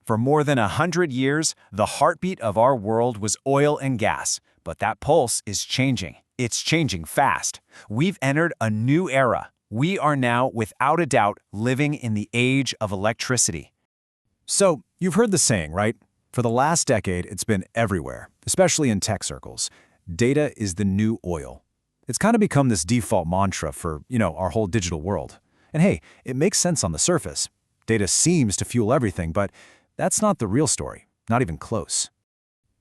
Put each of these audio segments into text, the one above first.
For more than 100 years, the heartbeat of our world was oil and gas, but that pulse is changing. It's changing fast. We've entered a new era. We are now, without a doubt, living in the age of electricity. So, you've heard the saying, right? For the last decade, it's been everywhere, especially in tech circles. Data is the new oil. It's kind of become this default mantra for, our whole digital world. And hey, it makes sense on the surface. Data seems to fuel everything, but that's not the real story, not even close.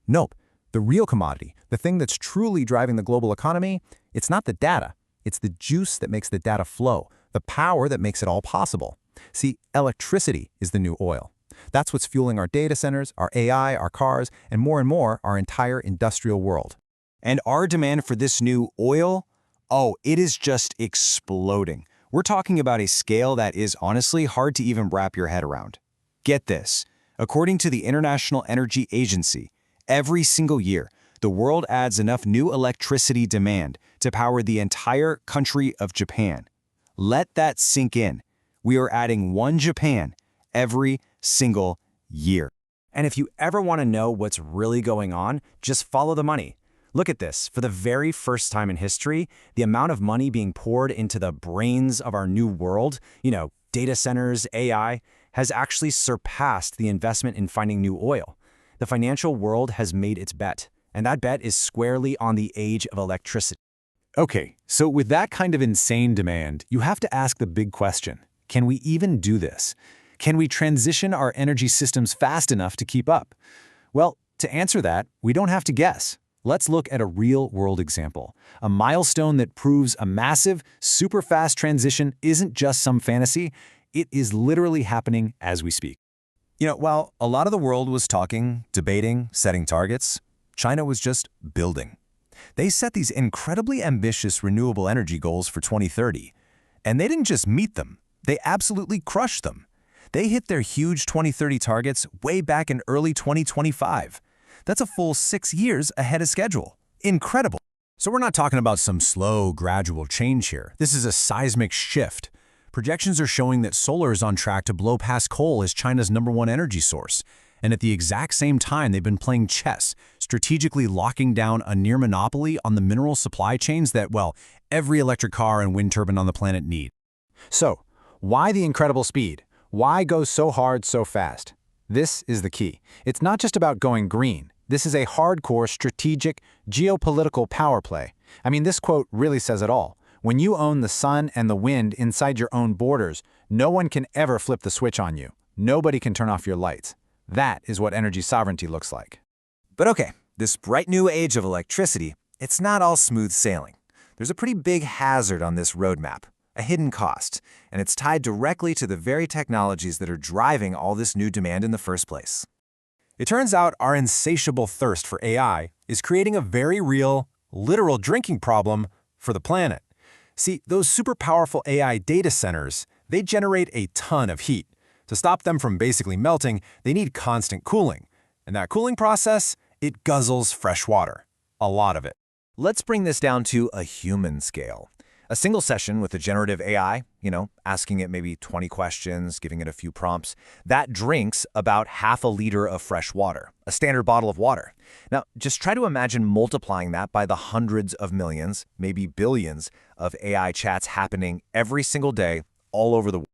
Nope. The real commodity, the thing that's truly driving the global economy, it's not the data. It's the juice that makes the data flow, the power that makes it all possible. See, electricity is the new oil. That's what's fueling our data centers, our AI, our cars, and more, our entire industrial world. And our demand for this new oil? Oh, it is just exploding. We're talking about a scale that is honestly hard to even wrap your head around. Get this. According to the International Energy Agency, every single year, the world adds enough new electricity demand to power the entire country of Japan. Let that sink in. We are adding one Japan every single year. And if you ever want to know what's really going on, just follow the money. Look at this. For the very first time in history, the amount of money being poured into the brains of our new world, data centers, AI, has actually surpassed the investment in finding new oil. The financial world has made its bet, and that bet is squarely on the age of electricity. Okay, so with that kind of insane demand, you have to ask the big question. Can we even do this? Can we transition our energy systems fast enough to keep up? Well, to answer that, we don't have to guess. Let's look at a real-world example, a milestone that proves a massive, super-fast transition isn't just some fantasy, it is literally happening as we speak. While a lot of the world was talking, debating, setting targets, China was just building. They set these incredibly ambitious renewable energy goals for 2030, and they didn't just meet them, they absolutely crushed them. They hit their huge 2030 targets way back in early 2025. That's a full 6 years ahead of schedule. Incredible. So we're not talking about some slow, gradual change here. This is a seismic shift. Projections are showing that solar is on track to blow past coal as China's #1 energy source. And at the exact same time, they've been playing chess, strategically locking down a near monopoly on the mineral supply chains that, every electric car and wind turbine on the planet need. So, why the incredible speed? Why go so hard so fast? This is the key. It's not just about going green. This is a hardcore strategic geopolitical power play. This quote really says it all. When you own the sun and the wind inside your own borders, no one can ever flip the switch on you. Nobody can turn off your lights. That is what energy sovereignty looks like. But okay, this bright new age of electricity, it's not all smooth sailing. There's a pretty big hazard on this roadmap, a hidden cost, and it's tied directly to the very technologies that are driving all this new demand in the first place. It turns out our insatiable thirst for AI is creating a very real, literal drinking problem for the planet. See, those super powerful AI data centers, they generate a ton of heat. To stop them from basically melting, they need constant cooling. And that cooling process, it guzzles fresh water. A lot of it. Let's bring this down to a human scale. A single session with a generative AI, asking it maybe 20 questions, giving it a few prompts, that drinks about half a liter of fresh water, a standard bottle of water. Now, just try to imagine multiplying that by the hundreds of millions, maybe billions, of AI chats happening every single day all over the world.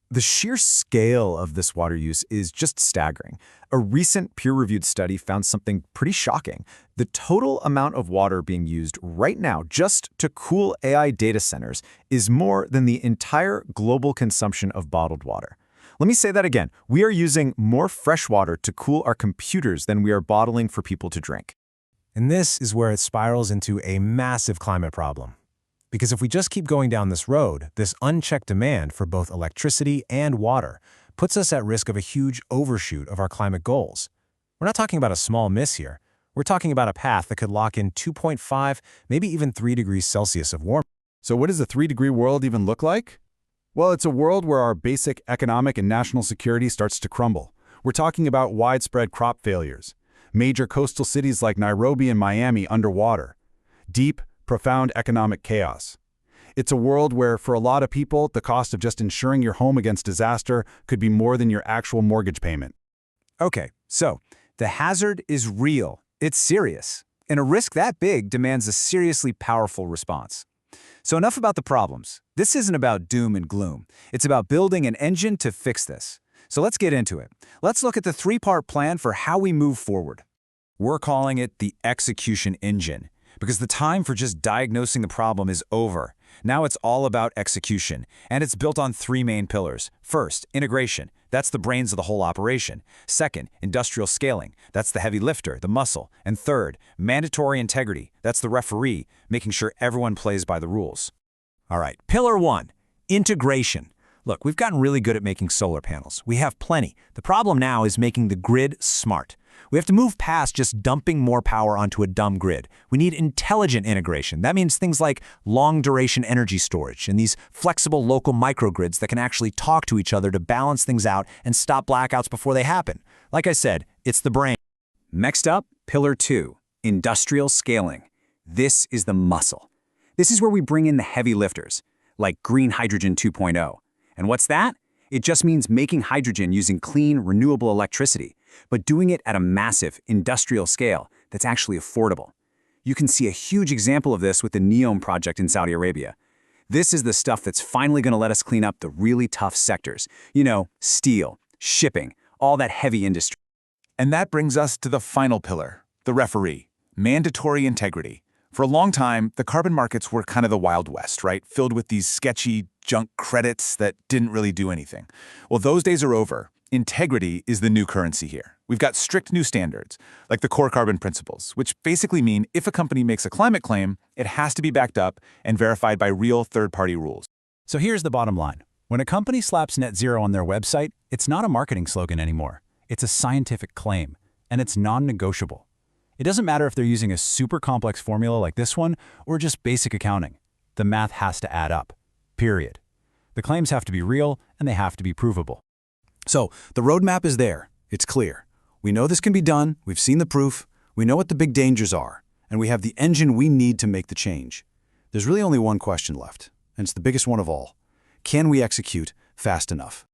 The sheer scale of this water use is just staggering. A recent peer-reviewed study found something pretty shocking. The total amount of water being used right now just to cool AI data centers is more than the entire global consumption of bottled water. Let me say that again. We are using more fresh water to cool our computers than we are bottling for people to drink. And this is where it spirals into a massive climate problem. Because if we just keep going down this road, this unchecked demand for both electricity and water puts us at risk of a huge overshoot of our climate goals. We're not talking about a small miss here. We're talking about a path that could lock in 2.5, maybe even 3 degrees Celsius of warmth. So what does a 3-degree world even look like? Well, it's a world where our basic economic and national security starts to crumble. We're talking about widespread crop failures, major coastal cities like Nairobi and Miami underwater, deep, profound economic chaos. It's a world where, for a lot of people, the cost of just insuring your home against disaster could be more than your actual mortgage payment. Okay, so the hazard is real. It's serious. And a risk that big demands a seriously powerful response. So enough about the problems. This isn't about doom and gloom. It's about building an engine to fix this. So let's get into it. Let's look at the three-part plan for how we move forward. We're calling it the execution engine, because the time for just diagnosing the problem is over. Now it's all about execution, and it's built on three main pillars. First, integration. That's the brains of the whole operation. Second, industrial scaling. That's the heavy lifter, the muscle. And third, mandatory integrity. That's the referee, making sure everyone plays by the rules. All right, pillar one, integration. Look, we've gotten really good at making solar panels. We have plenty. The problem now is making the grid smart. We have to move past just dumping more power onto a dumb grid. We need intelligent integration. That means things like long-duration energy storage and these flexible local microgrids that can actually talk to each other to balance things out and stop blackouts before they happen. Like I said, it's the brain. Next up, pillar two, industrial scaling. This is the muscle. This is where we bring in the heavy lifters, like green hydrogen 2.0. And what's that? It just means making hydrogen using clean, renewable electricity, but doing it at a massive industrial scale that's actually affordable. You can see a huge example of this with the NEOM project in Saudi Arabia. This is the stuff that's finally going to let us clean up the really tough sectors. You know, steel, shipping, all that heavy industry. And that brings us to the final pillar, the referee, mandatory integrity. For a long time, the carbon markets were kind of the Wild West, right? Filled with these sketchy junk credits that didn't really do anything. Well, those days are over. Integrity is the new currency here. We've got strict new standards, like the core carbon principles, which basically mean if a company makes a climate claim, it has to be backed up and verified by real third-party rules. So here's the bottom line. When a company slaps net zero on their website, it's not a marketing slogan anymore. It's a scientific claim, and it's non-negotiable. It doesn't matter if they're using a super complex formula like this one or just basic accounting. The math has to add up. Period. The claims have to be real, and they have to be provable. So, the roadmap is there. It's clear. We know this can be done, we've seen the proof, we know what the big dangers are, and we have the engine we need to make the change. There's really only one question left, and it's the biggest one of all. Can we execute fast enough?